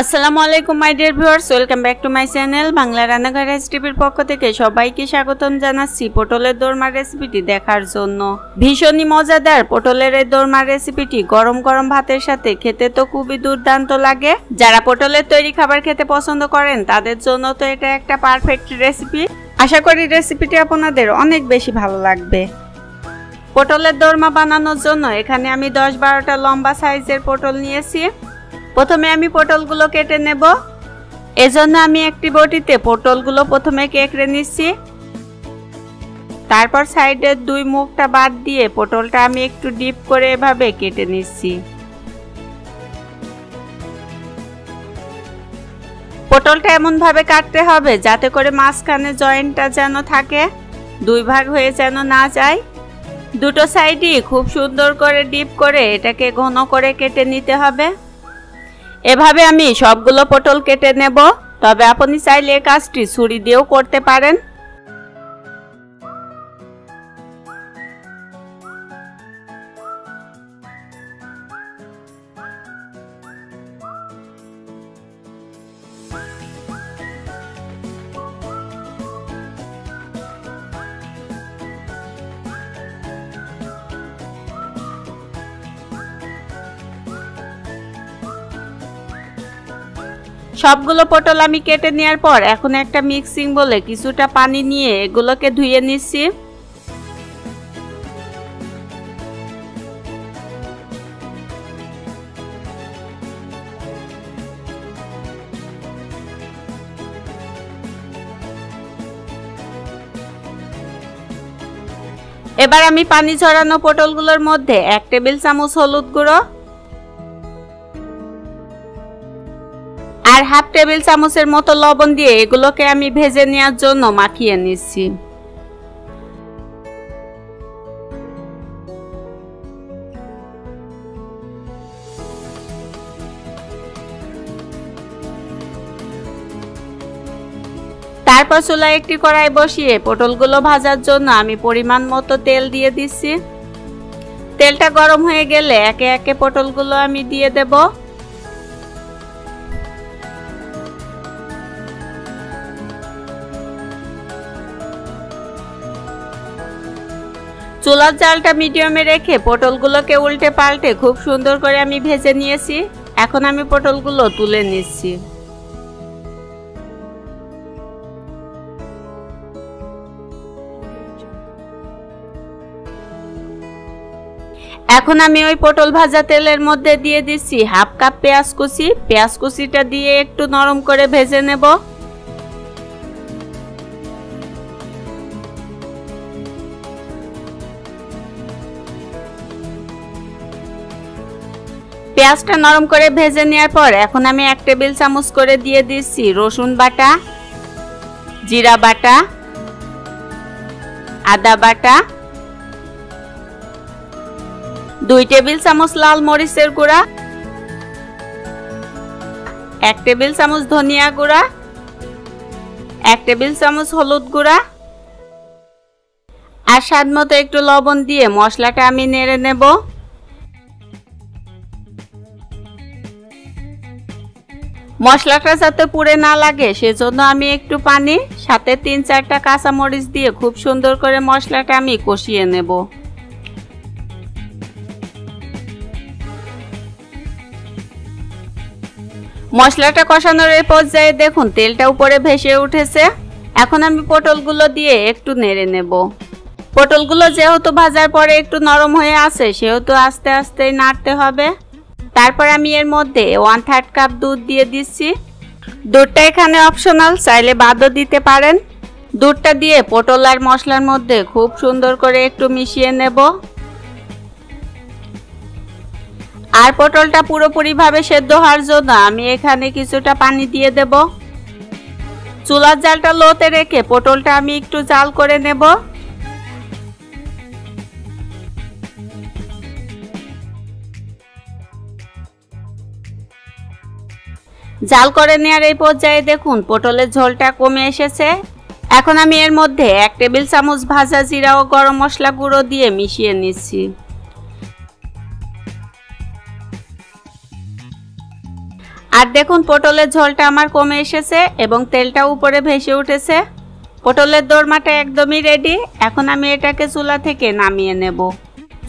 আসসালামু আলাইকুম my dear viewers, welcome back to my channel Bangla রান্নাঘর রেসিপির পক্ষ থেকে সবাইকে স্বাগতম জানাচ্ছি পটলের দোরমা রেসিপিটি দেখার জন্য। ভীষণই মজাদার পটলের এই দোরমা রেসিপিটি গরম গরম ভাতের সাথে খেতে তো খুবই দুর্দান্ত লাগে। যারা পটলের তৈরি খাবার খেতে পছন্দ করেন তাদের জন্য তো এটা একটা পারফেক্ট রেসিপি। আশা করি রেসিপিটি আপনাদের অনেক বেশি ভালো লাগবে। পটলের দোরমা বানানোর জন্য এখানে আমি 10-12টা লম্বা সাইজের পটল নিয়েছি। প্রথমে আমি পটলগুলো কেটে নেব। এজন্য আমি একটি বটিতে পটলগুলো প্রথমে কেটে নিচ্ছি। তারপর সাইডের দুই মুখটা বাদ দিয়ে পটলটা আমি একটু ডিপ করে এভাবে কেটে নিচ্ছি। পটলটা এমন ভাবে কাটতে হবে যাতে করে মাঝখানে জয়েন্টটা যেন থাকে, দুই ভাগ হয়ে যেন না যায়। দুটো সাইডই খুব সুন্দর করে ডিপ করে এটাকে ঘন করে কেটে নিতে হবে। এভাবে আমি সবগুলো পটল কেটে নেব, তবে আপনি চাইলে এই কাজটি ছুরি দিয়েও করতে পারেন। সবগুলো পটল আমি কেটে নেওয়ার পর এখন একটা মিক্সিং বলে কিছুটা পানি নিয়ে এগুলোকে ধুয়ে নিচ্ছি। এবার আমি পানি ঝরানো পটলগুলোর মধ্যে 1 টেবিল চামচ হলুদ গুঁড়ো আর হাফ টেবিল চামচের মতো লবণ দিয়ে এগুলোকে আমি ভেজে নেওয়ার জন্য মাখিয়ে নিচ্ছি। তারপর চুলায় একটি কড়াই বসিয়ে পটলগুলো ভাজার জন্য আমি পরিমাণ মতো তেল দিয়ে দিচ্ছি। তেলটা গরম হয়ে গেলে একে একে পটলগুলো আমি দিয়ে দেব। চুলার জালটা মিডিয়ামে রেখে পটলগুলোকে উল্টে পাল্টে খুব সুন্দর করে আমি ভেজে নিয়েছি। এখন আমি পটলগুলো তুলে নিচ্ছি। এখন আমি ওই পটল ভাজা তেলের মধ্যে দিয়ে দিচ্ছি হাফ কাপ পেঁয়াজ কুচি। পেঁয়াজ কুচিটা দিয়ে একটু নরম করে ভেজে নেব। পেঁয়াজটা নরম করে ভেজে নেওয়ার পর এখন আমি 1 টেবিল চামচ করে দিয়ে দিচ্ছি রসুন বাটা, জিরা বাটা, আদা বাটা, 2 টেবিল চামচ লাল মরিচের গুঁড়া, 1 টেবিল চামচ ধনিয়া গুঁড়া, 1 টেবিল চামচ হলুদ গুঁড়া আর স্বাদ মতো একটু লবণ দিয়ে মশলাটা আমি নেড়ে নেব। মশলাটা যাতে পুড়ে না লাগে সেজন্য আমি একটু পানি সাথে 3-4টা কাঁচা মরিচ দিয়ে খুব সুন্দর করে মশলাটা আমি কষিয়ে নেব। মশলাটা কষানোর এই পর্যায়ে দেখুন তেলটা উপরে ভেসে উঠেছে। এখন আমি পটলগুলো দিয়ে একটু নেড়ে নেব। পটলগুলো যেহেতু ভাজার পরে একটু নরম হয়ে আছে সেহেতু আস্তে আস্তে নাড়তে হবে। তারপর আমি এর মধ্যে 1/3 কাপ দুধ দিয়ে দিচ্ছি। দুধটা এখানে অপশনাল, চাইলে বাদও দিতে পারেন। দুধটা দিয়ে পটল আর মশলার মধ্যে খুব সুন্দর করে একটু মিশিয়ে নেব। আর পটলটা পুরোপুরিভাবে সেদ্ধ হওয়ার জন্য আমি এখানে কিছুটা পানি দিয়ে দেব। চুলার জালটা লোতে রেখে পটলটা আমি একটু জাল করে নেব। জাল করে নেওয়ার এই পর্যায়ে দেখুন পটলের ঝোলটা কমে এসেছে। এখন আমি এর মধ্যে 1 টেবিল চামচ ভাজা জিরা ও গরম মশলা গুঁড়ো দিয়ে মিশিয়ে নিচ্ছি। আর দেখুন পটলের ঝোলটা আমার কমে এসেছে এবং তেলটা উপরে ভেসে উঠেছে। পটলের দোরমাটা একদমই রেডি। এখন আমি এটাকে চুলা থেকে নামিয়ে নেব।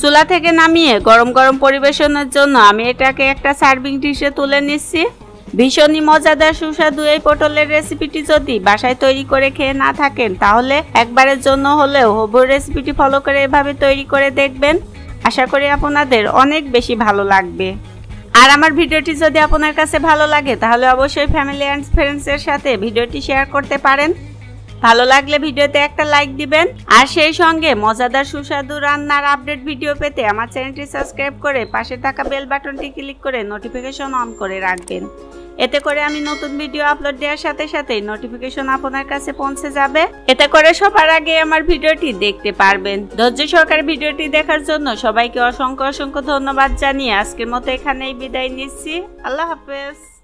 চুলা থেকে নামিয়ে গরম গরম পরিবেশনের জন্য আমি এটাকে একটা সার্ভিং ডিশে তুলে নিচ্ছি। ভীষণই মজাদার সুস্বাদু এই পটলের রেসিপিটি যদি বাসায় তৈরি করে খেয়ে না থাকেন তাহলে একবারের জন্য হলেও হবু রেসিপিটি ফলো করে এভাবে তৈরি করে দেখবেন। আশা করি আপনাদের অনেক বেশি ভালো লাগবে। আর আমার ভিডিওটি যদি আপনার কাছে ভালো লাগে তাহলে অবশ্যই ফ্যামিলি অ্যান্ড ফ্রেন্ডসের সাথে ভিডিওটি শেয়ার করতে পারেন। ভালো লাগলে ভিডিওতে একটা লাইক দিবেন আর সেই সঙ্গে মজাদার সুস্বাদু রান্নার আপডেট ভিডিও পেতে আমার চ্যানেলটি সাবস্ক্রাইব করে পাশে থাকা বেল বাটনটি ক্লিক করে নোটিফিকেশন অন করে রাখবেন। এতে করে আমি নতুন ভিডিও আপলোড দেওয়ার সাথে সাথেই নোটিফিকেশন আপনার কাছে পৌঁছে যাবে। এতে করে সবার আগে আমার ভিডিওটি দেখতে পারবেন। ধৈর্য সহকারে ভিডিওটি দেখার জন্য সবাইকে অসংখ্য অসংখ্য ধন্যবাদ জানিয়ে আজকের মতো এখানেই বিদায় নিচ্ছি। আল্লাহ হাফেজ।